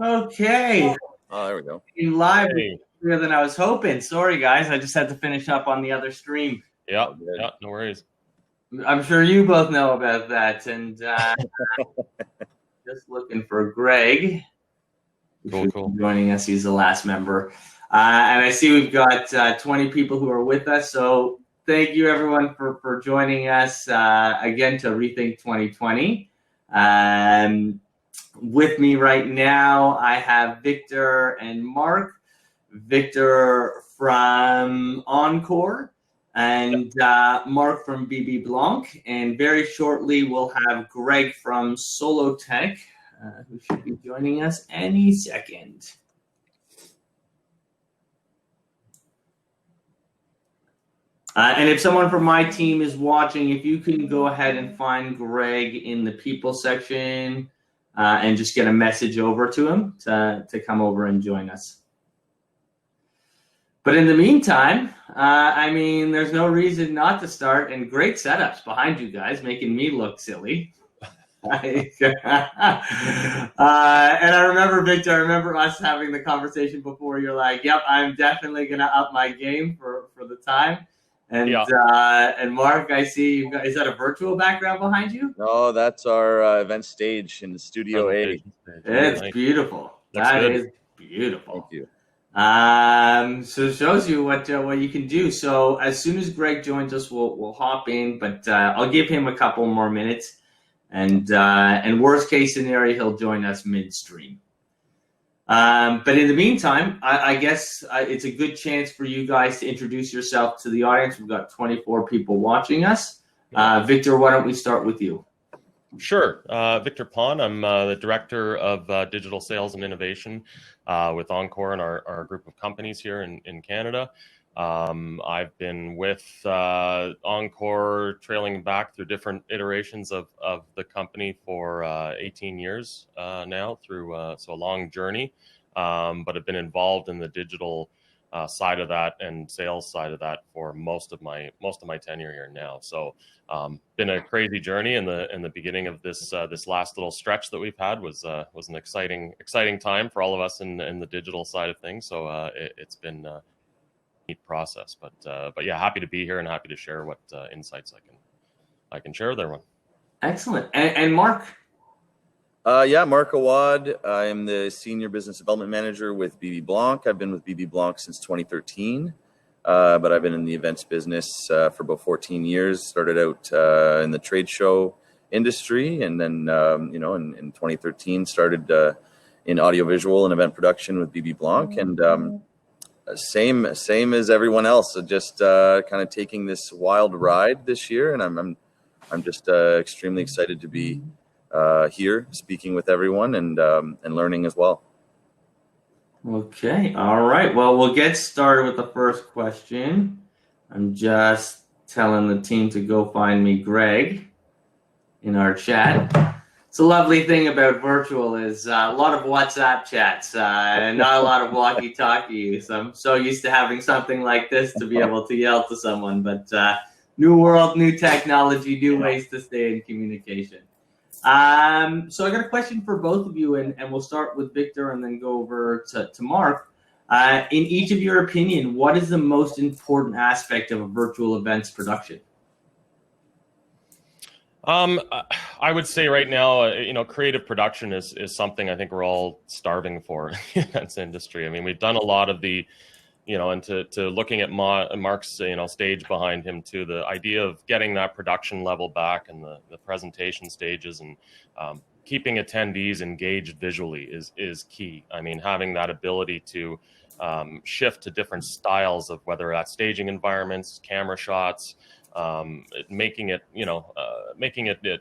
Okay. Oh, there we go. Live Hey. earlier than I was hoping. Sorry, guys. I just had to finish up on the other stream. Yeah, no worries. I'm sure you both know about that. And just looking for Greg. Cool. Joining us. He's the last member. And I see we've got 20 people who are with us. So thank you, everyone, for joining us again to Rethink 2020. With me right now, I have Victor and Mark. Victor from Encore and Mark from BB Blanc. And very shortly, we'll have Greg from Solotech, who should be joining us any second. And if someone from my team is watching, if you can go ahead and find Greg in the people section and just get a message over to him to come over and join us. But in the meantime, there's no reason not to start, and great setups behind you guys, making me look silly. And I remember, Victor, us having the conversation before. You're like, yep, I'm definitely going to up my game for the time. And and Mark, I see is that a virtual background behiund you? No, that's our event stage in the Studio A. It's beautiful. That is beautiful. Thank you. So it shows you what you can do. So as soon as Greg joins us, we'll hop in, but I'll give him a couple more minutes, and worst case scenario, he'll join us midstream. But in the meantime, I guess it's a good chance for you guys to introduce yourself to the audience. We've got 24 people watching us. Victor, why don't we start with you? Sure. Victor Pon. I'm the Director of Digital Sales and Innovation with Encore and our group of companies here in Canada. I've been with Encore trailing back through different iterations of the company for 18 years now, through so a long journey, but I've been involved in the digital side of that and sales side of that for most of my tenure here now. So been a crazy journey, and the beginning of this last little stretch that we've had was an exciting time for all of us in the digital side of things. So it's been a neat process, but yeah, happy to be here and happy to share what insights I can share with everyone. Excellent. And Mark? Mark Awad. I'm the Senior Business Development Manager with BB Blanc. I've been with BB Blanc since 2013, but I've been in the events business for about 14 years. Started out in the trade show industry, and then in 2013 started in audiovisual and event production with BB Blanc, and same as everyone else. So just kind of taking this wild ride this year, and I'm just extremely excited to be here speaking with everyone and learning as well. Okay. All right. Well, we'll get started with the first question. I'm just telling the team to go find me Greg in our chat. It's a lovely thing about virtual is a lot of WhatsApp chats and not a lot of walkie-talkies. I'm so used to having something like this to be able to yell to someone, but new world, new technology, new ways to stay in communication. So I got a question for both of you, and we'll start with Victor and then go over to Mark. In each of your opinion, what is the most important aspect of a virtual events production? I would say right now, creative production is something I think we're all starving for in the events industry. I mean, we've done a lot of the, and to looking at Mark's, stage behind him too, the idea of getting that production level back and the presentation stages and keeping attendees engaged visually is key. I mean, having that ability to shift to different styles of whether that's staging environments, camera shots, making it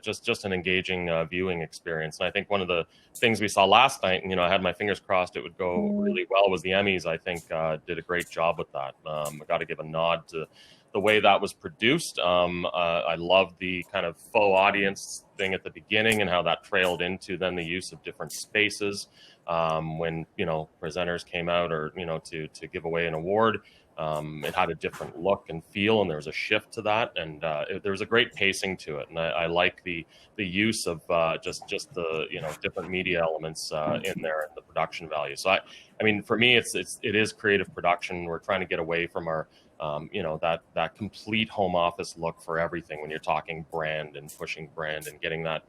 just an engaging viewing experience. And I think one of the things we saw last night, and I had my fingers crossed it would go really well, was the Emmys. I think did a great job with that. I got to give a nod to the way that was produced. I love the kind of faux audience thing at the beginning and how that trailed into then the use of different spaces when presenters came out or to give away an award. It had a different look and feel, and there was a shift to that, and there was a great pacing to it. And I like the use of just the different media elements in there and the production value. So I mean, for me, it is creative production. We're trying to get away from our that complete home office look for everything when you're talking brand and pushing brand and getting that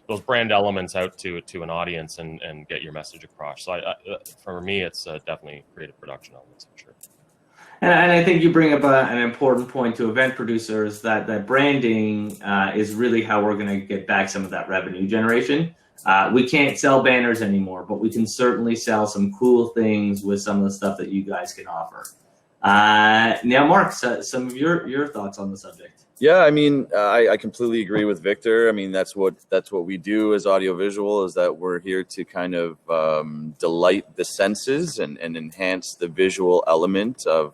those brand elements out to an audience and get your message across. So for me, it's definitely creative production elements for sure. And I think you bring up an important point to event producers that branding is really how we're going to get back some of that revenue generation. We can't sell banners anymore, but we can certainly sell some cool things with some of the stuff that you guys can offer. Now, Mark, some of your thoughts on the subject. Yeah, I mean, I completely agree with Victor. I mean, that's what we do as audiovisual, is that we're here to kind of delight the senses and enhance the visual element of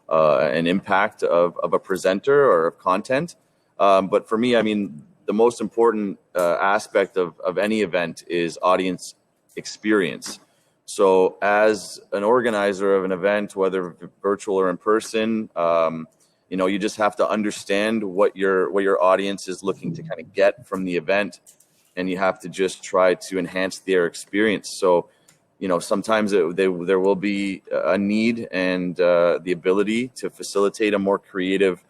an impact of a presenter or of content. But for me, I mean, the most important aspect of any event is audience experience. So as an organizer of an event, whether virtual or in person, you just have to understand what your audience is looking to kind of get from the event, and you have to just try to enhance their experience. So, sometimes there will be a need and the ability to facilitate a more creative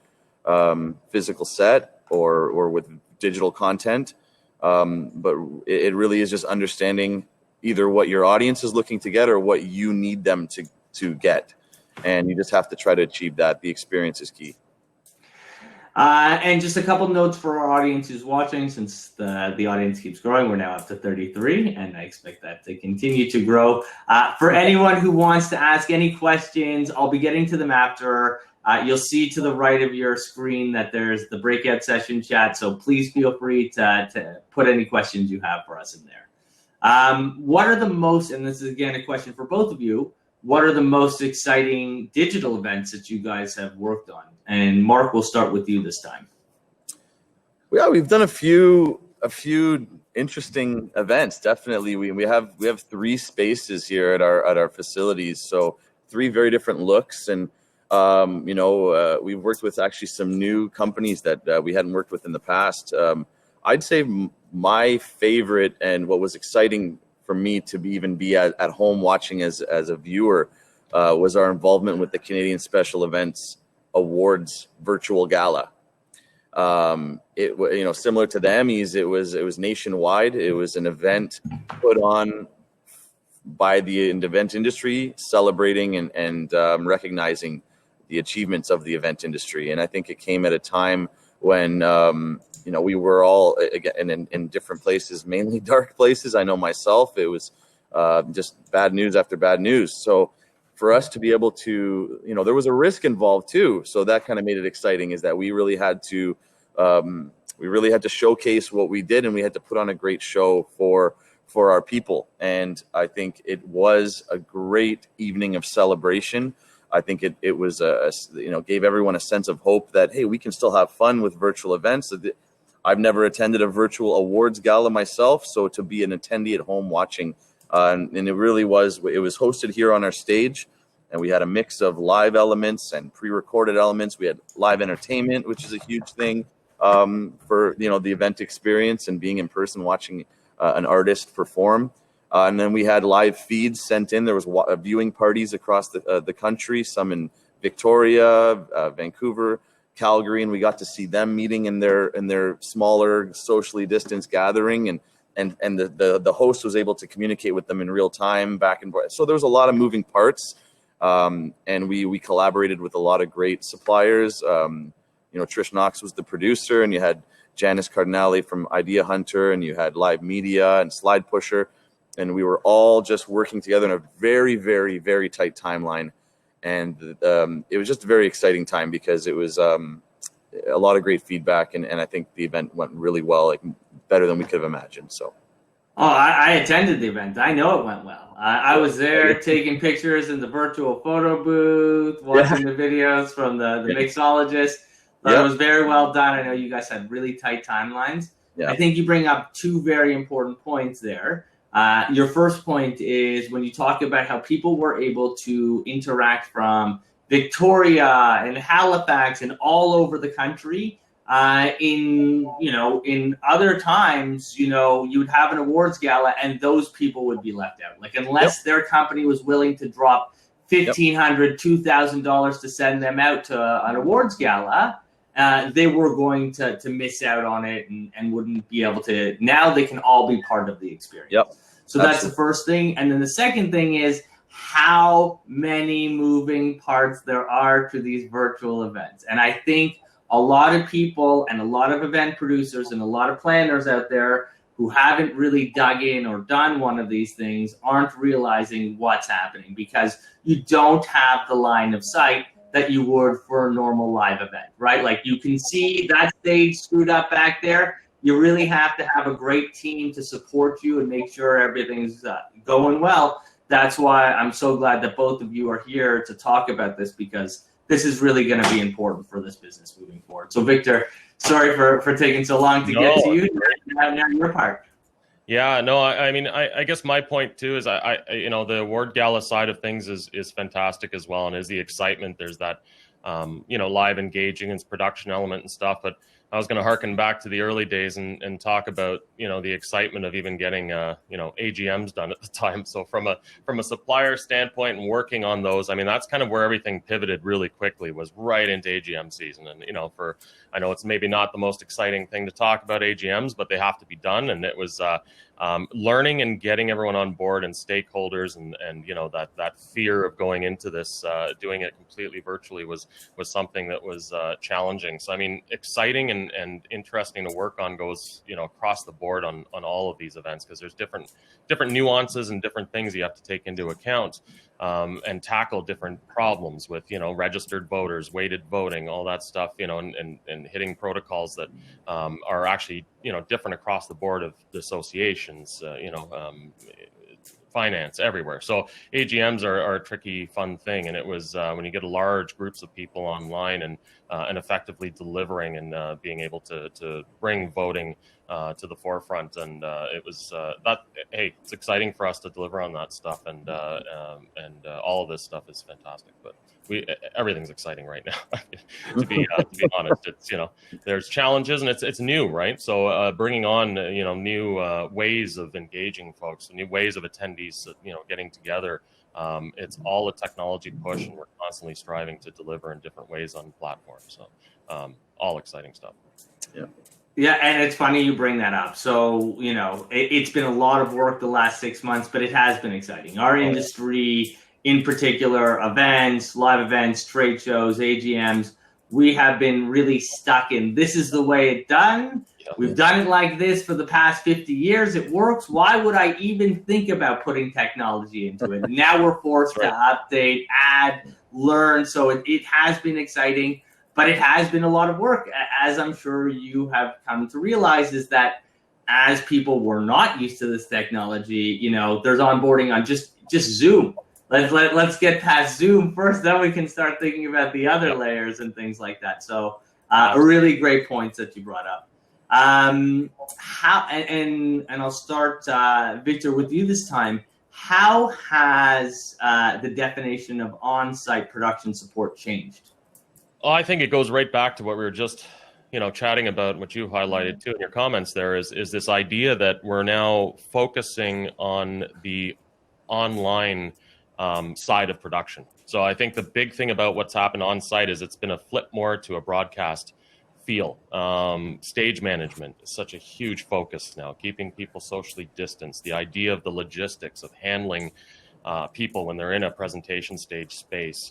physical set or with digital content. But it really is just understanding either what your audience is looking to get or what you need them to get. And you just have to try to achieve that. The experience is key. And just a couple notes for our audience who's watching, since the audience keeps growing. We're now up to 33, and I expect that to continue to grow. For anyone who wants to ask any questions, I'll be getting to them after. You'll see to the right of your screen that there's the breakout session chat, so please feel free to put any questions you have for us in there. What are the most, and this is again a question for both of you, what are the most exciting digital events that you guys have worked on? And Mark, we'll start with you this time. Yeah, we've done a few interesting events. Definitely, we have 3 spaces here at our facilities, so 3 very different looks. And we've worked with actually some new companies that we hadn't worked with in the past. I'd say my favorite and what was exciting for me to be at home watching as a viewer was our involvement with the Canadian Special Events Awards virtual gala. Similar to the Emmys, it was nationwide. It was an event put on by the event industry, celebrating and recognizing the achievements of the event industry. And I think it came at a time when we were all again in different places, mainly dark places. I know myself, it was just bad news after bad news. So for us to be able to, there was a risk involved too. So that kind of made it exciting, is that we really had to showcase what we did, and we had to put on a great show for our people. And I think it was a great evening of celebration. I think it was gave everyone a sense of hope that, hey, we can still have fun with virtual events. I've never attended a virtual awards gala myself, so to be an attendee at home watching, and it was hosted here on our stage, and we had a mix of live elements and pre-recorded elements. We had live entertainment, which is a huge thing for the event experience and being in person watching an artist perform. And then we had live feeds sent in. There was viewing parties across the country, some in Victoria, Vancouver, Calgary, and we got to see them meeting in their smaller, socially distanced gathering, and the host was able to communicate with them in real time back and forth. So there was a lot of moving parts, and we collaborated with a lot of great suppliers. Trish Knox was the producer, and you had Janice Cardinale from Idea Hunter, and you had Live Media and Slide Pusher. And we were all just working together in a very, very, very tight timeline. And it was just a very exciting time, because it was a lot of great feedback. And I think the event went really well, like better than we could have imagined. So. Oh, I attended the event. I know it went well. I was there taking pictures in the virtual photo booth, watching the videos from the mixologist. It was very well done. I know you guys had really tight timelines. Yeah. I think you bring up 2 very important points there. Your first point is when you talk about how people were able to interact from Victoria and Halifax and all over the country. In other times, you would have an awards gala and those people would be left out. Like, unless their company was willing to drop $1,500, $2,000 to send them out to an awards gala, they were going to miss out on it and wouldn't be able to. Now they can all be part of the experience. Yep. So that's the first thing. And then the second thing is how many moving parts there are to these virtual events. And I think a lot of people and a lot of event producers and a lot of planners out there who haven't really dug in or done one of these things aren't realizing what's happening, because you don't have the line of sight that you would for a normal live event, right? Like, you can see that stage screwed up back there. You really have to have a great team to support you and make sure everything's going well. That's why I'm so glad that both of you are here to talk about this, because this is really going to be important for this business moving forward. So, Victor, sorry for taking so long to get to you. Now your part. Yeah, no, I mean, I guess my point too is the award gala side of things is fantastic as well, and is the excitement. There's that, live engaging and production element and stuff. But I was going to harken back to the early days and talk about, the excitement of even getting, AGMs done at the time. So from a supplier standpoint and working on those, I mean, that's kind of where everything pivoted really quickly, was right into AGM season. And, I know it's maybe not the most exciting thing to talk about AGMs, but they have to be done. And it was learning and getting everyone on board and stakeholders and that fear of going into this, doing it completely virtually was something that was challenging. So, I mean, exciting and interesting to work on goes, across the board on all of these events, because there's different nuances and different things you have to take into account and tackle different problems with, registered voters, weighted voting, all that stuff, and hitting protocols that are actually, different across the board of the associations, finance, everywhere. So AGMs are a tricky, fun thing. And it was when you get large groups of people online and effectively delivering and being able to bring voting to the forefront. And it was hey, it's exciting for us to deliver on that stuff. And all of this stuff is fantastic. But everything's exciting right now. to be honest, it's there's challenges and it's new, right? So bringing on new ways of engaging folks, new ways of attendees, getting together. It's all a technology push, and we're constantly striving to deliver in different ways on platforms. So all exciting stuff. Yeah. Yeah, and it's funny you bring that up. So, it's been a lot of work the last 6 months, but it has been exciting. Our industry, in particular, events, live events, trade shows, AGMs, we have been really stuck in, this is the way it's done. We've done it like this for the past 50 years. It works. Why would I even think about putting technology into it? Now we're forced to update, add, learn. So it has been exciting, but it has been a lot of work. As I'm sure you have come to realize, is that as people were not used to this technology, there's onboarding on just Zoom. Let's get past Zoom first, then we can start thinking about the other layers and things like that. So a really great points that you brought up. How and I'll start, Victor, with you this time. How has the definition of on-site production support changed? Oh, I think it goes right back to what we were just chatting about, what you highlighted too in your comments there, is this idea that we're now focusing on the online side of production. So I think the big thing about what's happened on site is it's been a flip more to a broadcast feel. Stage management is such a huge focus now, keeping people socially distanced, the idea of the logistics of handling people when they're in a presentation stage space,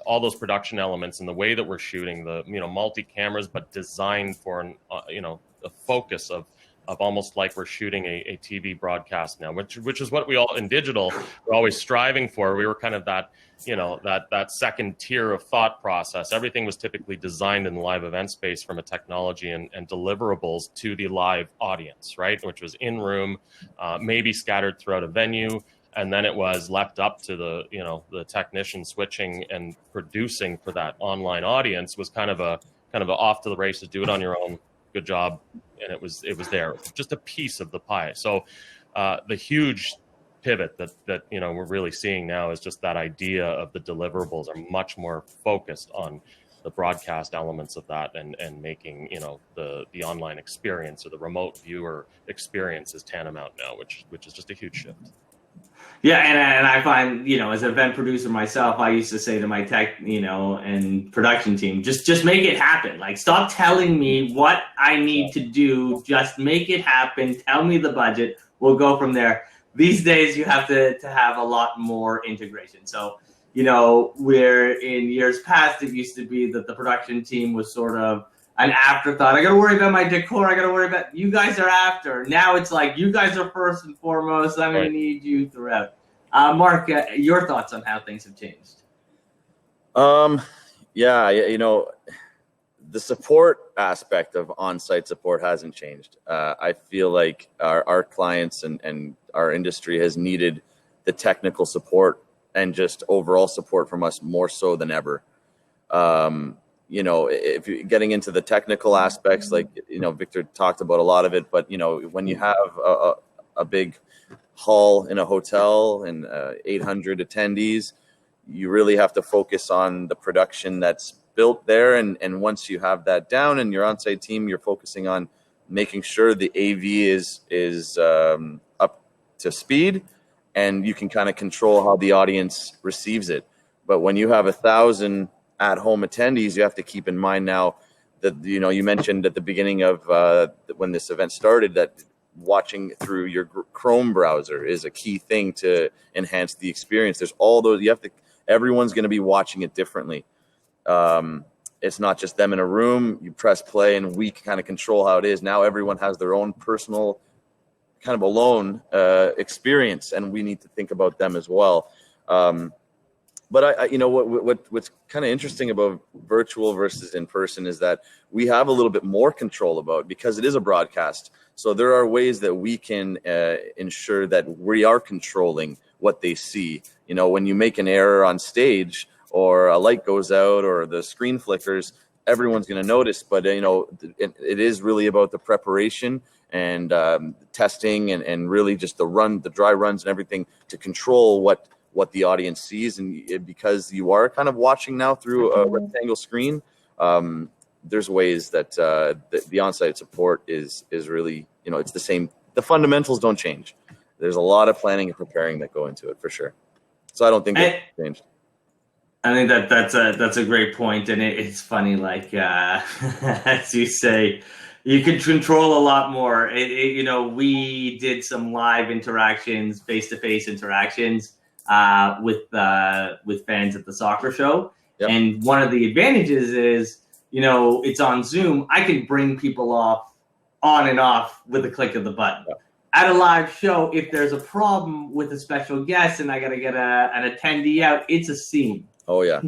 all those production elements and the way that we're shooting, the multi cameras, but designed for a focus of almost like we're shooting a TV broadcast now, which is what we all in digital we're always striving for. We were kind of that that second tier of thought process. Everything was typically designed in the live event space from a technology and deliverables to the live audience, right? Which was in room, maybe scattered throughout a venue. And then it was left up to the technician switching and producing for that online audience was kind of a off to the races, do it on your own. Good job. And it was there, just a piece of the pie. So the huge pivot that we're really seeing now is just that idea of the deliverables are much more focused on the broadcast elements of that, and making the online experience or the remote viewer experience is tantamount now, which is just a huge shift. Yeah, and I find, as an event producer myself, I used to say to my tech, and production team, just make it happen. Like, stop telling me what I need to do. Just make it happen. Tell me the budget. We'll go from there. These days, you have to have a lot more integration. So, where in years past, it used to be that the production team was sort of an afterthought. I got to worry about my decor. I got to worry about you guys are after. Now it's like you guys are first and foremost. I'm going to need you throughout. Mark, your thoughts on how things have changed? Yeah, the support aspect of on-site support hasn't changed. I feel like our clients and our industry has needed the technical support and just overall support from us more so than ever. If you're getting into the technical aspects, like, Victor talked about a lot of it, but, when you have a big hall in a hotel and 800 attendees, you really have to focus on the production that's built there. And once you have that down and your on-site team, you're focusing on making sure the AV is up to speed, and you can kind of control how the audience receives it. But when you have 1,000 at-home attendees, you have to keep in mind now that, you mentioned at the beginning of when this event started that watching through your Chrome browser is a key thing to enhance the experience. There's all those, everyone's going to be watching it differently. It's not just them in a room. You press play and we kind of control how it is. Now everyone has their own personal kind of alone experience, and we need to think about them as well. But what's kind of interesting about virtual versus in person is that we have a little bit more control about, because it is a broadcast. So there are ways that we can ensure that we are controlling what they see. When you make an error on stage, or a light goes out, or the screen flickers, everyone's going to notice. But it is really about the preparation and testing and really just the dry runs and everything to control what the audience sees. And because you are kind of watching now through a rectangle screen, there's ways that the on-site support is really, it's the same. The fundamentals don't change. There's a lot of planning and preparing that go into it, for sure. So I don't think that's changed. I think that's a great point, and it's funny. Like as you say, you can control a lot more. We did some live interactions, face-to-face interactions with fans at the soccer show, yep. And one of the advantages is, it's on Zoom. I can bring people on and off with a click of the button. Yep. At a live show, if there's a problem with a special guest and I got to get an attendee out, it's a scene. Oh, yeah.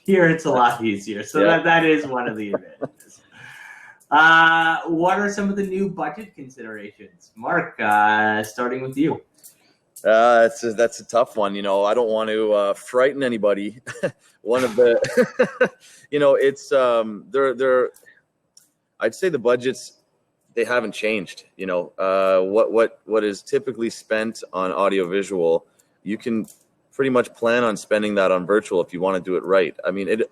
Here, it's a lot easier. So that is one of the advantages. What are some of the new budget considerations? Mark, starting with you. That's a tough one. I don't want to frighten anybody. One of the, it's I'd say the budgets, they haven't changed. What is typically spent on audiovisual, you can pretty much plan on spending that on virtual if you want to do it right. I mean,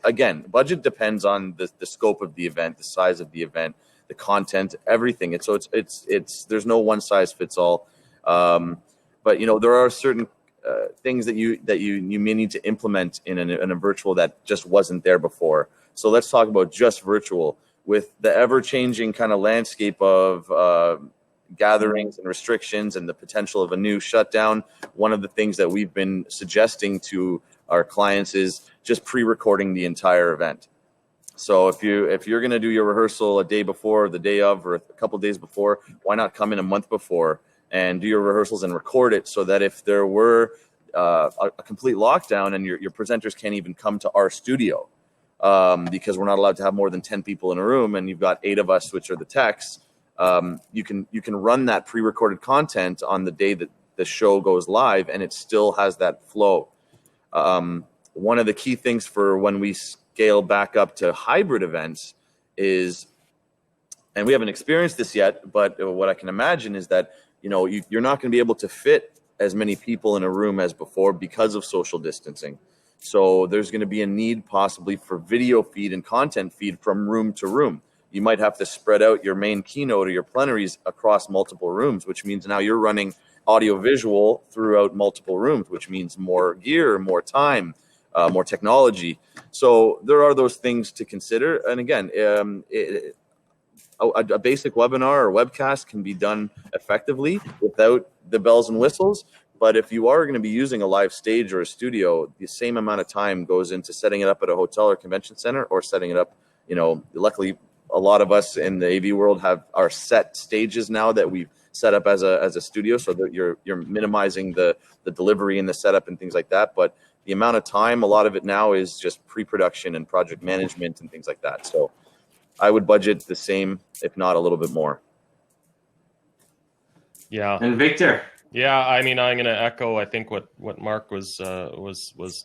budget depends on the scope of the event, the size of the event, the content, everything. It's there's no one size fits all. But there are certain things that you may need to implement in a virtual that just wasn't there before. So let's talk about just virtual. With the ever-changing kind of landscape of gatherings and restrictions and the potential of a new shutdown, one of the things that we've been suggesting to our clients is just pre-recording the entire event. So if you're going to do your rehearsal a day before, the day of, or a couple days before, why not come in a month before and do your rehearsals and record it, so that if there were a complete lockdown and your presenters can't even come to our studio, because we're not allowed to have more than 10 people in a room, and you've got 8 of us, which are the techs, you can run that pre-recorded content on the day that the show goes live, and it still has that flow. One of the key things for when we scale back up to hybrid events is, and we haven't experienced this yet, but what I can imagine is that you're not going to be able to fit as many people in a room as before because of social distancing. So there's going to be a need possibly for video feed and content feed from room to room. You might have to spread out your main keynote or your plenaries across multiple rooms, which means now you're running audio visual throughout multiple rooms, which means more gear, more time, more technology. So there are those things to consider. And again, a basic webinar or webcast can be done effectively without the bells and whistles. But if you are going to be using a live stage or a studio, the same amount of time goes into setting it up at a hotel or convention center, or setting it up, luckily a lot of us in the AV world have our set stages now that we've set up as a studio, so that you're minimizing the delivery and the setup and things like that. But the amount of time, a lot of it now is just pre-production and project management and things like that. So I would budget the same, if not a little bit more. Yeah. And Victor? Yeah, I mean, I'm going to echo, I think, what Mark was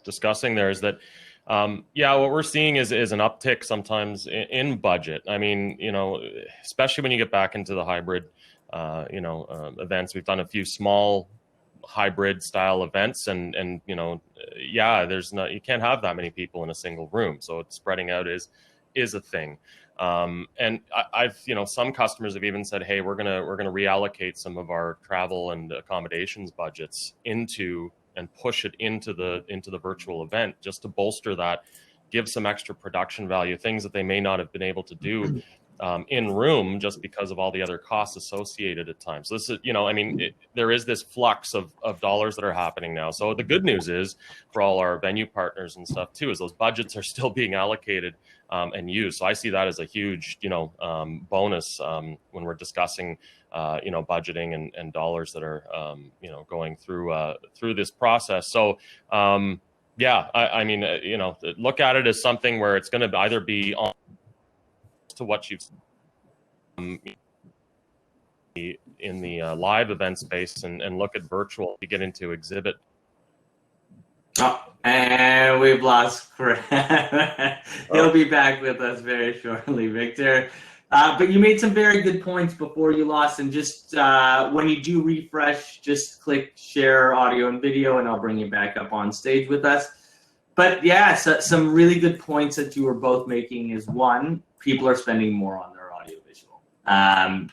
discussing there, is that, what we're seeing is an uptick sometimes in budget. I mean, especially when you get back into the hybrid, events. We've done a few small hybrid style events, and you can't have that many people in a single room. So it's spreading out is a thing. And I've, some customers have even said, hey, we're gonna reallocate some of our travel and accommodations budgets and push it into the virtual event, just to bolster that, give some extra production value, things that they may not have been able to do in room, just because of all the other costs associated at times. So this is, there is this flux of dollars that are happening now. So the good news is, for all our venue partners and stuff too, is those budgets are still being allocated and used. So I see that as a huge, bonus when we're discussing, budgeting and dollars that are, going through this process. So, look at it as something where it's going to either be on to what you've in the live event space, and look at virtual to get into exhibit. Oh, and we've lost Craig. He'll be back with us very shortly, Victor. But you made some very good points before you lost, and just when you do refresh, just click share audio and video, and I'll bring you back up on stage with us. But yeah, so some really good points that you were both making is, one, people are spending more on their audio visual.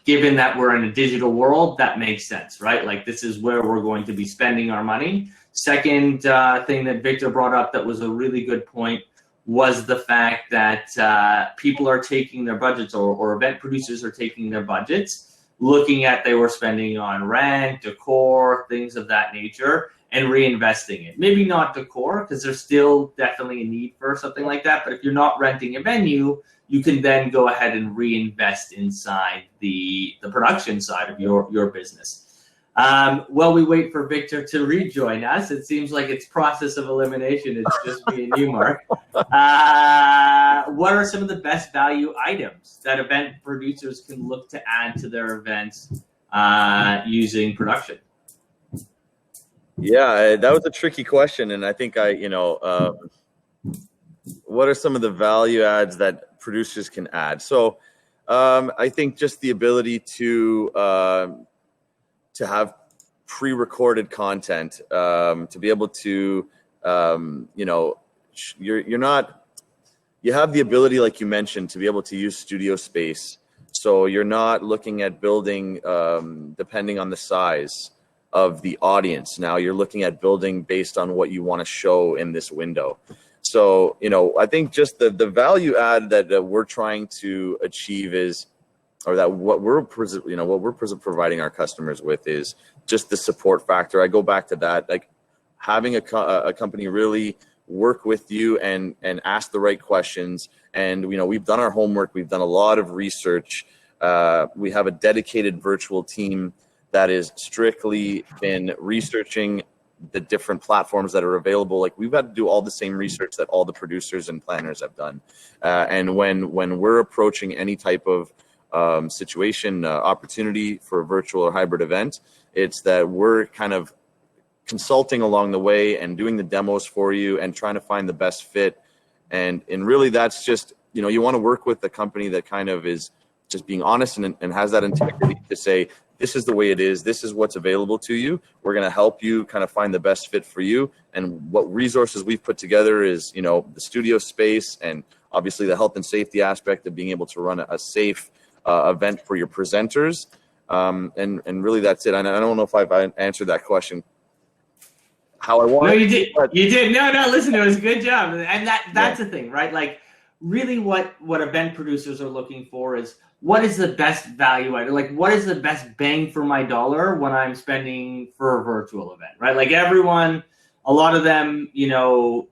Given that we're in a digital world, that makes sense, right? Like, this is where we're going to be spending our money. Second thing that Victor brought up that was a really good point was the fact that people are taking their budgets, or event producers are taking their budgets, looking at they were spending on rent, decor, things of that nature, and reinvesting it. Maybe not decor, because there's still definitely a need for something like that. But if you're not renting a venue, you can then go ahead and reinvest inside the production side of your business. While we wait for Victor to rejoin us, it seems like it's process of elimination. It's just me and you, Mark. What are some of the best value items that event producers can look to add to their events using production? Yeah, that was a tricky question. And I think what are some of the value adds that producers can add? So I think just the ability to have pre-recorded content, to be able to, you have the ability, like you mentioned, to be able to use studio space. So you're not looking at building depending on the size of the audience. Now you're looking at building based on what you want to show in this window. So, I think just the value add that we're trying to achieve is, or that what we're providing our customers with, is just the support factor. I go back to that, like having a company really work with you and ask the right questions. And, we've done our homework. We've done a lot of research. We have a dedicated virtual team that is strictly been researching the different platforms that are available. Like, we've got to do all the same research that all the producers and planners have done. And when we're approaching any type of situation, opportunity for a virtual or hybrid event, it's that we're kind of consulting along the way and doing the demos for you and trying to find the best fit. And really, that's just, you want to work with a company that kind of is just being honest and has that integrity to say, this is the way it is. This is what's available to you. We're going to help you kind of find the best fit for you. And what resources we've put together is, you know, the studio space and obviously the health and safety aspect of being able to run a safe event for your presenters. And really that's it. And I don't know if I've answered that question how I want. No, you did. You did. No, listen, it was a good job. And that's the thing, right? Like, really what event producers are looking for is, what is the best value item? Like, what is the best bang for my dollar when I'm spending for a virtual event, right? Like, everyone, a lot of them, you know,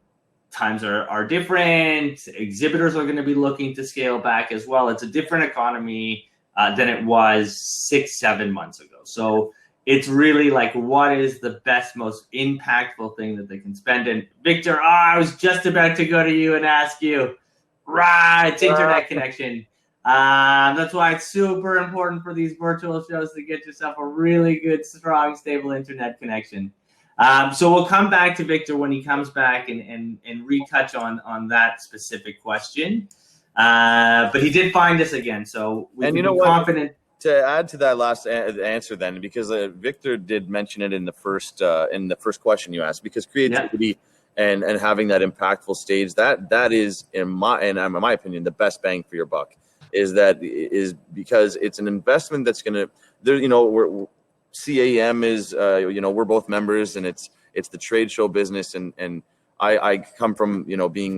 times are different. Exhibitors are going to be looking to scale back as well. It's a different economy than it was 6-7 months ago. So it's really like, what is the best, most impactful thing that they can spend? And Victor, I was just about to go to you and ask you, right, it's internet connection. That's why it's super important for these virtual shows to get yourself a really good, strong, stable internet connection. So we'll come back to Victor when he comes back and retouch on that specific question. But he did find us again, so we can be confident. To add to that last answer then, because Victor did mention it in the first question you asked, because creativity and having that impactful stage, that is in my opinion the best bang for your buck. Is because it's an investment that's going to, you know, CAM is, you know, we're both members, and it's the trade show business, and I come from, you know, being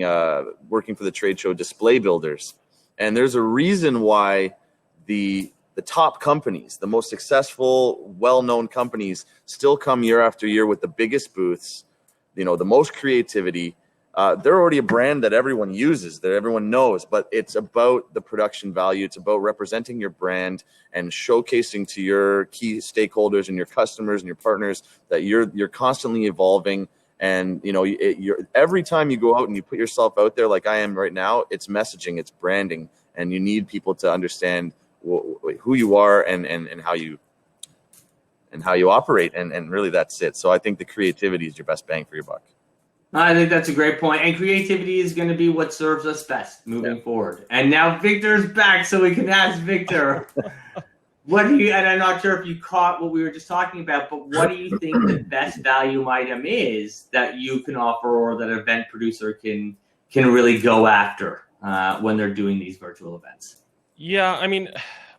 working for the trade show display builders, and there's a reason why the top companies, the most successful, well-known companies, still come year after year with the biggest booths, you know, the most creativity. They're already a brand that everyone uses, that everyone knows, but it's about the production value. It's about representing your brand and showcasing to your key stakeholders and your customers and your partners that you're constantly evolving. And, you know, every time you go out and you put yourself out there like I am right now, it's messaging, it's branding, and you need people to understand who you are and how you operate. And really that's it. So I think the creativity is your best bang for your buck. I think that's a great point. And creativity is going to be what serves us best moving forward. And now Victor's back, so we can ask Victor, what do you, and I'm not sure if you caught what we were just talking about, but what do you think the best value item is that you can offer, or that an event producer can really go after when they're doing these virtual events? Yeah, I mean,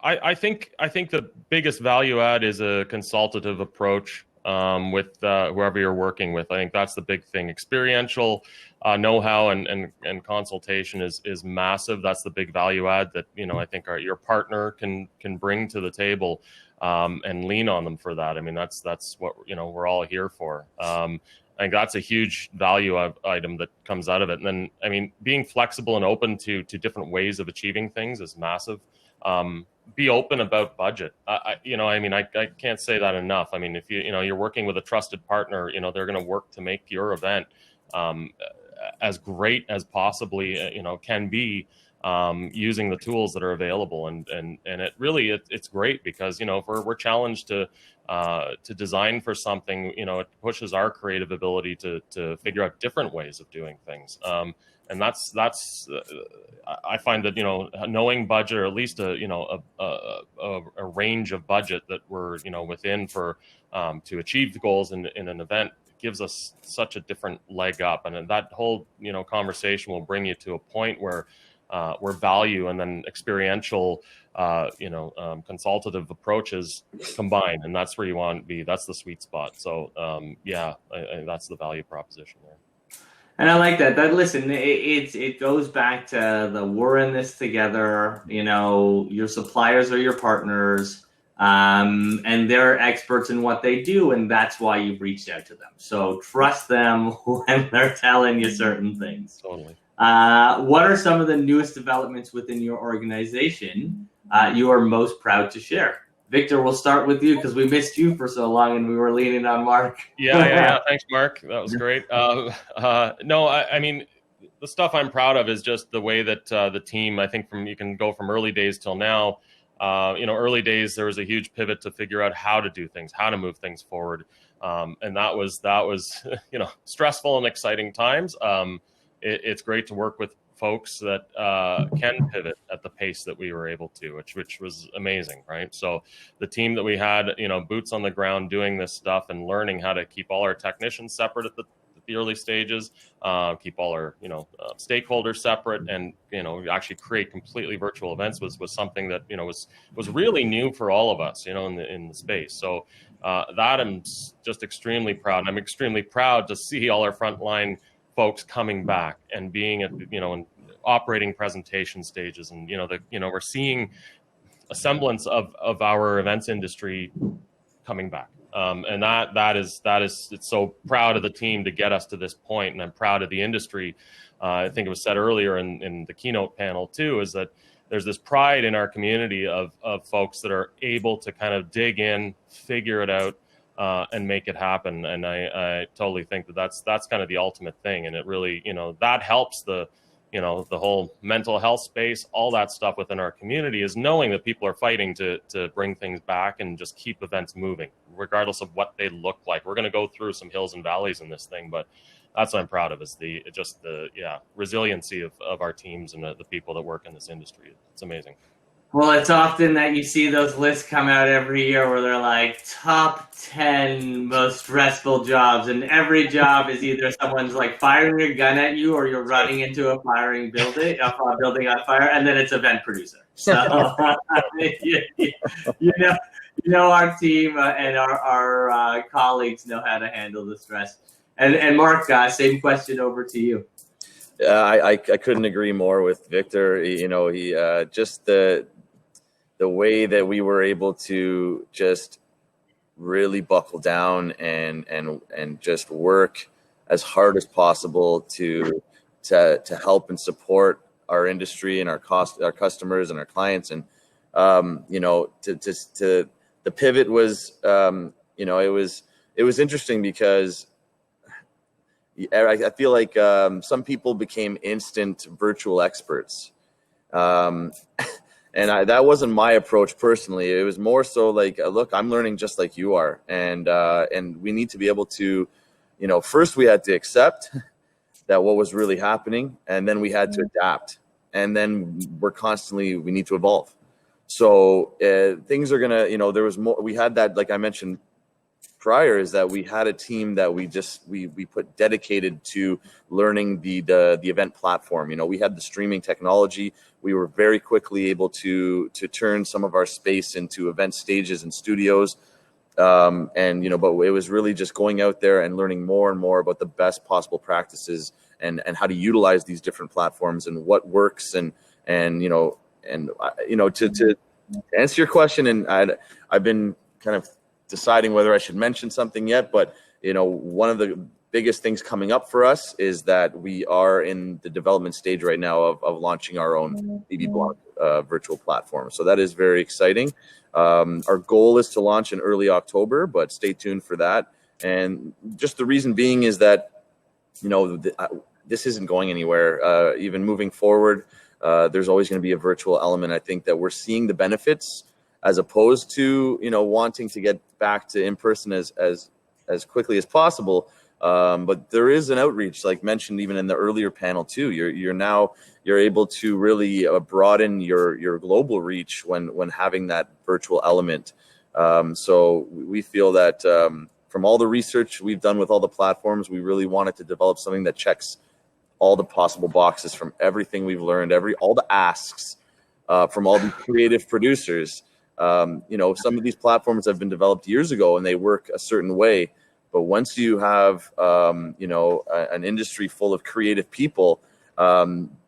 I think the biggest value add is a consultative approach with whoever you're working with. I think that's the big thing. Experiential know-how and consultation is massive. That's the big value add that, you know, I think your partner can bring to the table, and lean on them for that. I mean, that's what, you know, we're all here for. I think that's a huge value item that comes out of it. And then, I mean, being flexible and open to different ways of achieving things is massive. Be open about budget. You know, I mean, I can't say that enough. I mean, if you're working with a trusted partner, you know, they're going to work to make your event as great as possibly, you know, can be, using the tools that are available. And it really, it's great because, you know, if we're challenged to design for something, you know, it pushes our creative ability to figure out different ways of doing things. And that's I find that, you know, knowing budget, or at least a range of budget that we're, you know, within for to achieve the goals in an event, gives us such a different leg up. And that whole, you know, conversation will bring you to a point where value and then experiential, consultative approaches combine, and that's where you want to be. That's the sweet spot. So that's the value proposition there. And I like that. Listen, it goes back to the we're in this together. You know, your suppliers are your partners, and they're experts in what they do, and that's why you've reached out to them. So trust them when they're telling you certain things. Totally. What are some of the newest developments within your organization you are most proud to share? Victor, we'll start with you because we missed you for so long and we were leaning on Mark. Yeah. Thanks, Mark. That was great. No, I mean, the stuff I'm proud of is just the way that the team, I think you can go from early days till now. Early days, there was a huge pivot to figure out how to do things, how to move things forward. And that was, stressful and exciting times. It's great to work with folks that can pivot at the pace that we were able to, which was amazing, right? So the team that we had, boots on the ground doing this stuff and learning how to keep all our technicians separate at the early stages, keep all our stakeholders separate, and actually create completely virtual events was something that was really new for all of us, in the space. So that I'm just extremely proud. I'm extremely proud to see all our frontline folks coming back and being at in operating presentation stages, and we're seeing a semblance of our events industry coming back. And that is it's so proud of the team to get us to this point, and I'm proud of the industry. I think it was said earlier in the keynote panel too, is that there's this pride in our community of folks that are able to kind of dig in, figure it out, and make it happen. And I totally think that's kind of the ultimate thing, and it really that helps the whole mental health space, all that stuff within our community, is knowing that people are fighting to bring things back and just keep events moving, regardless of what they look like. We're going to go through some hills and valleys in this thing, but that's what I'm proud of, is the resiliency of our teams and the people that work in this industry. It's amazing. Well, it's often that you see those lists come out every year where they're like top 10 most stressful jobs, and every job is either someone's like firing a gun at you or you're running into a building on fire, and then it's event producer. So our team and our colleagues know how to handle the stress. And Mark, same question over to you. I couldn't agree more with Victor. He just the way that we were able to just really buckle down and just work as hard as possible to help and support our industry and our customers and our clients. And to the pivot was it was interesting because I feel like some people became instant virtual experts. And that wasn't my approach personally. It was more so like, look, I'm learning just like you are. And we need to be able to, first we had to accept that what was really happening, and then we had to adapt. And then we need to evolve. So things are going to, there was more, we had that, like I mentioned prior, is that we had a team that we put dedicated to learning the event platform. We had the streaming technology. We were very quickly able to turn some of our space into event stages and studios. But it was really just going out there and learning more and more about the best possible practices and how to utilize these different platforms and what works to answer your question. And I've been kind of deciding whether I should mention something yet, but one of the biggest things coming up for us is that we are in the development stage right now of launching our own BB Blanc virtual platform. So that is very exciting. Our goal is to launch in early October, but stay tuned for that. And just the reason being is that this isn't going anywhere. Even moving forward, there's always going to be a virtual element. I think that we're seeing the benefits as opposed to wanting to get back to in person as quickly as possible. But there is an outreach, like mentioned even in the earlier panel too. You're able to really broaden your global reach when having that virtual element. So we feel that from all the research we've done with all the platforms, we really wanted to develop something that checks all the possible boxes from everything we've learned, all the asks from all the creative producers. Some of these platforms have been developed years ago and they work a certain way. But once you have, an industry full of creative people,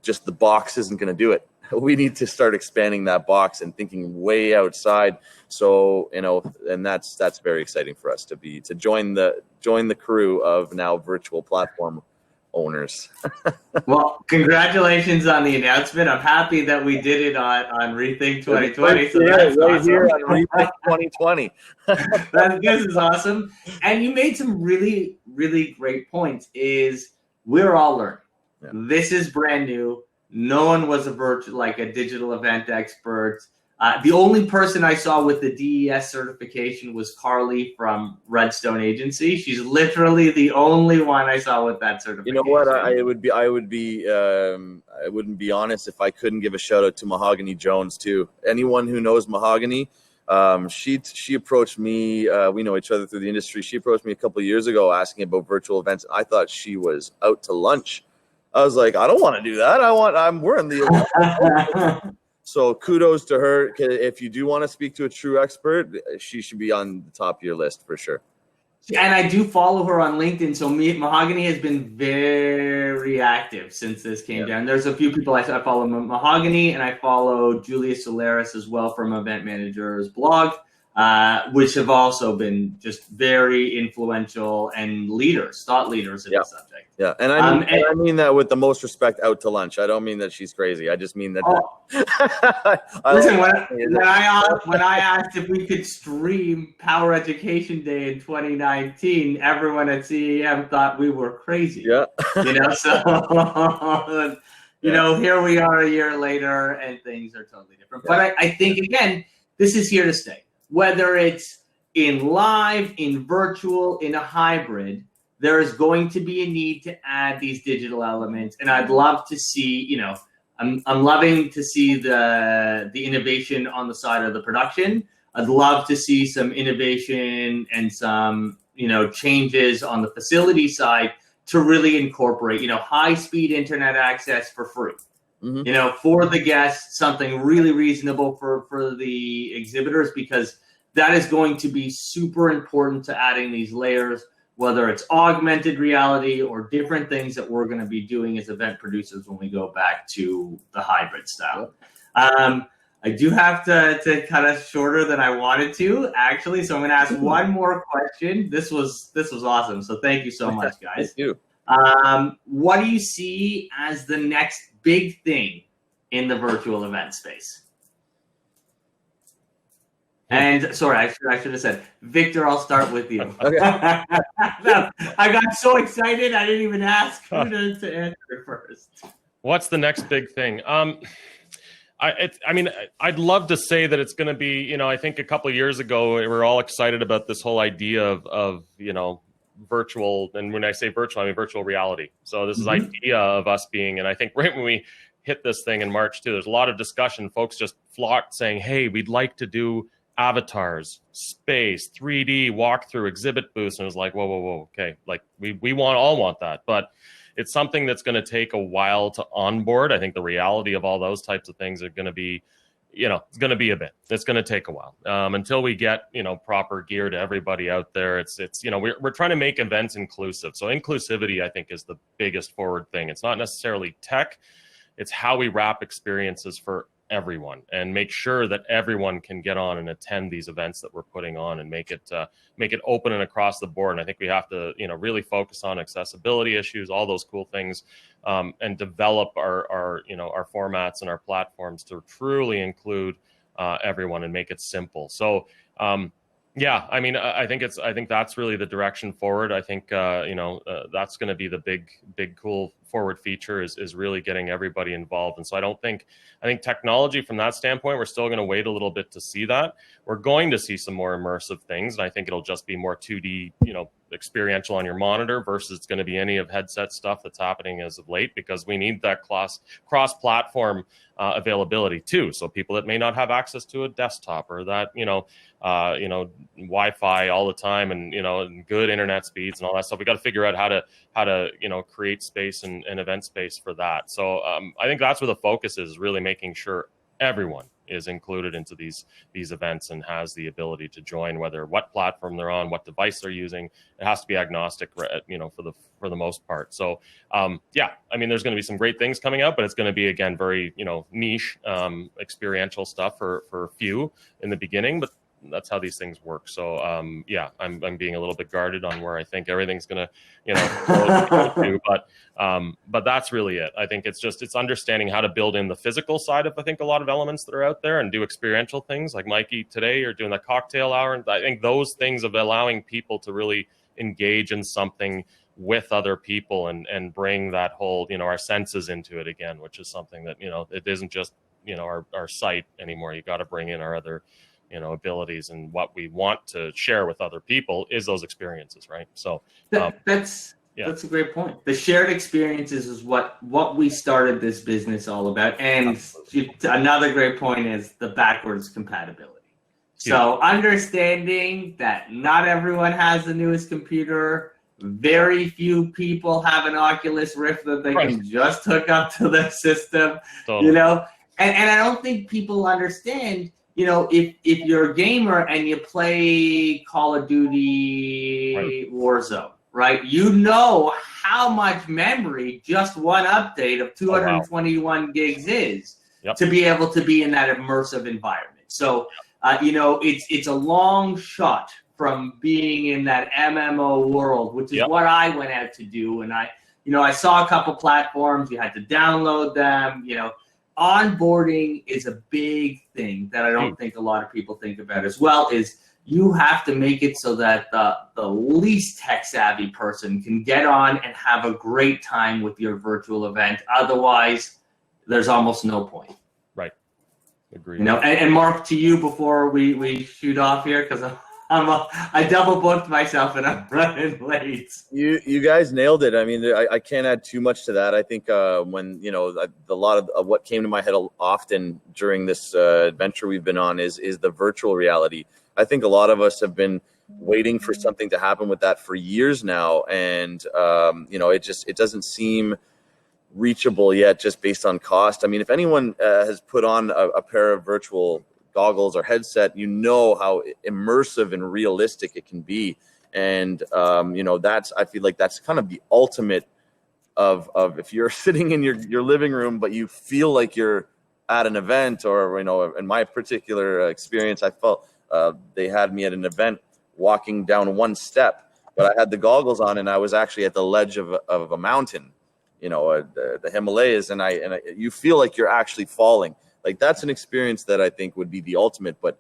just the box isn't going to do it. We need to start expanding that box and thinking way outside. So, and that's very exciting for us to join the crew of now virtual platform owners. Well, congratulations on the announcement. I'm happy that we did it on Rethink 2020. So that's right awesome. Here on Rethink 2020. This is awesome. And you made some really, really great points. Is we're all learning. Yeah. This is brand new. No one was a digital event expert The only person I saw with the DES certification was Carly from Redstone Agency. She's literally the only one I saw with that certification. You know what? I wouldn't be honest if I couldn't give a shout out to Mahogany Jones too. Anyone who knows Mahogany, she approached me. We know each other through the industry. She approached me a couple of years ago asking about virtual events. I thought she was out to lunch. I was like, I don't want to do that. We're in the. So kudos to her. If you do want to speak to a true expert, she should be on the top of your list for sure. And I do follow her on LinkedIn. So Mahogany has been very active since this came down. There's a few people I follow, Mahogany, and I follow Julia Solaris as well from Event Manager's blog, which have also been just very influential and thought leaders in the subject. Yeah, and I mean that with the most respect, out to lunch. I don't mean that she's crazy. I just mean that. Listen, when I asked if we could stream Power Education Day in 2019, everyone at CEM thought we were crazy. Yeah, so here we are a year later, and things are totally different. But I think again, this is here to stay. Whether it's in live, in virtual, in a hybrid, there is going to be a need to add these digital elements, and I'd love to see. I'm loving to see the innovation on the side of the production. I'd love to see some innovation and some changes on the facility side to really incorporate high speed internet access for free. Mm-hmm. For the guests, something really reasonable for the exhibitors, because that is going to be super important to adding these layers, whether it's augmented reality or different things that we're going to be doing as event producers when we go back to the hybrid style. I do have to cut us shorter than I wanted to, actually, so I'm going to ask one more question. This was awesome, so thank you so much, guys. Thank you. What do you see as the next big thing in the virtual event space? And sorry, I should have said, Victor, I'll start with you. Okay. No, I got so excited, I didn't even ask who to answer first. What's the next big thing? I'd love to say that it's going to be, I think a couple of years ago, we were all excited about this whole idea of virtual. And when I say virtual, I mean virtual reality. So this is idea of us being, and I think right when we hit this thing in March too, there's a lot of discussion. Folks just flocked saying, hey, we'd like to do avatars, space, 3D walkthrough, exhibit booths. And it was like, whoa, okay. Like we all want that, but it's something that's going to take a while to onboard. I think the reality of all those types of things are going to be, it's going to be a bit. It's going to take a while until we get, proper gear to everybody out there. It's we're trying to make events inclusive. So inclusivity, I think, is the biggest forward thing. It's not necessarily tech. It's how we wrap experiences for everyone and make sure that everyone can get on and attend these events that we're putting on and make it open and across the board. And I think we have to, really focus on accessibility issues, all those cool things, and develop our formats and our platforms to truly include everyone and make it simple. So, I think that's really the direction forward. I think, that's going to be the big, cool forward feature is really getting everybody involved. And so I think technology from that standpoint, we're still going to wait a little bit to see that. We're going to see some more immersive things. And I think it'll just be more 2D, experiential on your monitor versus it's going to be any of headset stuff that's happening as of late, because we need that cross-platform availability too. So people that may not have access to a desktop or that, Wi-Fi all the time and, and good internet speeds and all that stuff, we got to figure out how to create space and event space for that. So I think that's where the focus is, really making sure everyone is included into these events and has the ability to join, whether what platform they're on, what device they're using. It has to be agnostic, for the most part. So there's going to be some great things coming out, but it's going to be, again, very niche experiential stuff for a few in the beginning, but that's how these things work. So I'm being a little bit guarded on where I think everything's going to but that's really it. I think it's understanding how to build in the physical side of, I think, a lot of elements that are out there and do experiential things like Mikey today or doing the cocktail hour. And I think those things of allowing people to really engage in something with other people and bring that whole, our senses into it again, which is something that, it isn't just our site anymore. You got to bring in our other abilities, and what we want to share with other people is those experiences, right? So that's a great point. The shared experiences is what we started this business all about. And another great point is the backwards compatibility. So understanding that not everyone has the newest computer, very few people have an Oculus Rift that they can just hook up to their system, and I don't think people understand, if you're a gamer and you play Call of Duty Warzone, right? How much memory just one update of 221 gigs is to be able to be in that immersive environment. So, it's a long shot from being in that MMO world, which is what I went out to do. And I saw a couple platforms, you had to download them, onboarding is a big thing that I don't think a lot of people think about as well, is you have to make it so that the least tech savvy person can get on and have a great time with your virtual event. Otherwise, there's almost no point. Right. Agreed. And Mark, to you before we shoot off here, because I double booked myself and I'm running late. You guys nailed it. I mean, I can't add too much to that. I think when a lot of what came to my head often during this adventure we've been on is the virtual reality. I think a lot of us have been waiting for something to happen with that for years now, and it doesn't seem reachable yet, just based on cost. I mean, if anyone has put on a pair of virtual goggles or headset, how immersive and realistic it can be, and I feel like that's kind of the ultimate of if you're sitting in your living room but you feel like you're at an event, or in my particular experience, I felt they had me at an event walking down one step, but I had the goggles on and I was actually at the ledge of a mountain, the Himalayas, and you feel like you're actually falling. Like, that's an experience that I think would be the ultimate, but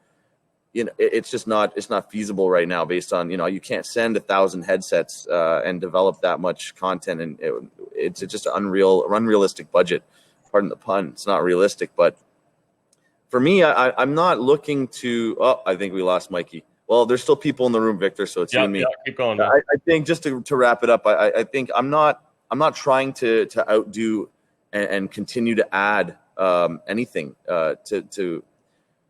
it's not feasible right now based on, you can't send 1,000 headsets and develop that much content, and it's just an unrealistic budget. Pardon the pun. It's not realistic, but for me, I'm not looking to. Oh, I think we lost Mikey. Well, there's still people in the room, Victor. So it's you and me. Yeah, keep going. Man. I think just to wrap it up, I think I'm not trying to outdo and continue to add anything to.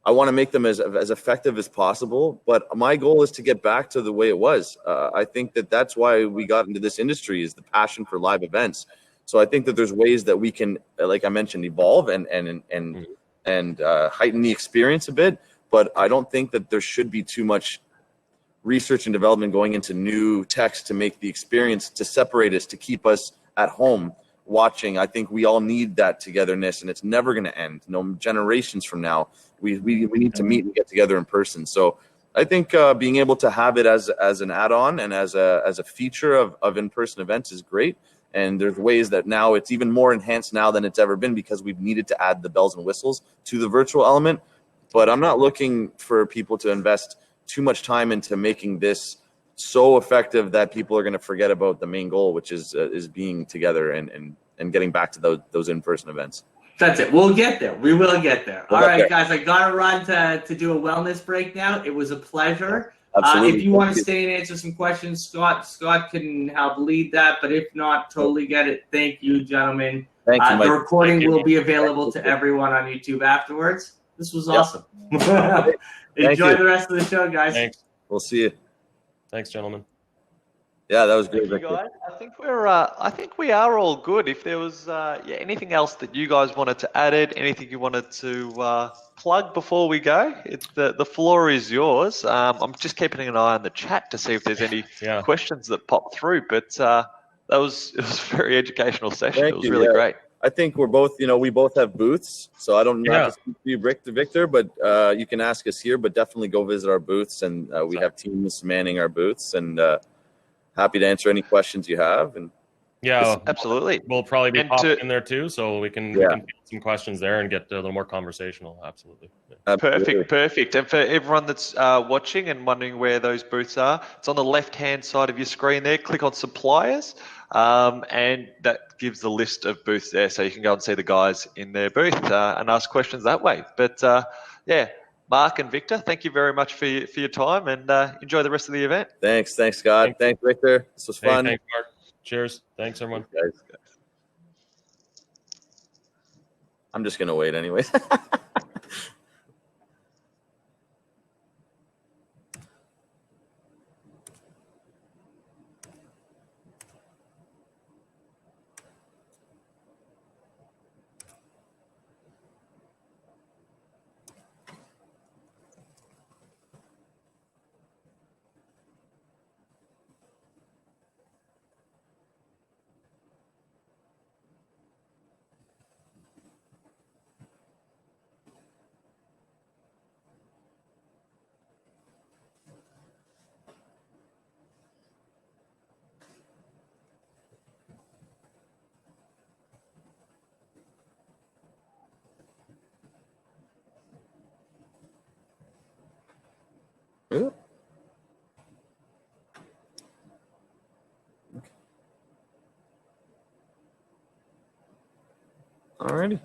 I want to make them as effective as possible, but my goal is to get back to the way it was. I think that's why we got into this industry, is the passion for live events. So I think that there's ways that we can, like I mentioned, evolve and heighten the experience a bit. But I don't think that there should be too much research and development going into new techs to make the experience, to separate us, to keep us at home watching. I think we all need that togetherness, and it's never going to end. Generations from now, we need to meet and get together in person. So I think being able to have it as an add-on and as a feature of in-person events is great. And there's ways that now it's even more enhanced now than it's ever been, because we've needed to add the bells and whistles to the virtual element. But I'm not looking for people to invest too much time into making this so effective that people are going to forget about the main goal, which is being together and getting back to those in-person events. That's it. We'll get there. We will get there. All right, guys, I got to run to do a wellness break now. It was a pleasure. Absolutely. If you want to stay and answer some questions, Scott can help lead that. But if not, totally get it. Thank you, gentlemen. Thank you, Mike. The recording will be available to everyone on YouTube afterwards. This was awesome. Enjoy the rest of the show, guys. Thanks. We'll see you. Thanks, gentlemen. Yeah, that was great. Thank you, guys. I think we are all good. If there was anything else that you guys wanted to add, anything you wanted to plug before we go, the floor is yours. I'm just keeping an eye on the chat to see if there's any questions that pop through. But it was a very educational session. It was really great. I think we both have booths, so I don't know to speak to you, Victor, but you can ask us here. But definitely go visit our booths, and we have teams manning our booths, and happy to answer any questions you have. And Yeah, Absolutely. we'll probably be And popping to- in there too, so we can Yeah. field some questions there and get a little more conversational. Absolutely. Yeah. Absolutely. Perfect. And for everyone that's watching and wondering where those booths are, it's on the left-hand side of your screen there. Click on suppliers, and that gives the list of booths there, so you can go and see the guys in their booth and ask questions that way. But yeah, Mark and Victor, thank you very much for your time, and enjoy the rest of the event. Thanks, Scott. Thanks, Victor. This was Hey, fun. thanks, Mark. Cheers. Thanks, everyone. Guys. I'm just gonna wait anyways. Ooh. Alrighty.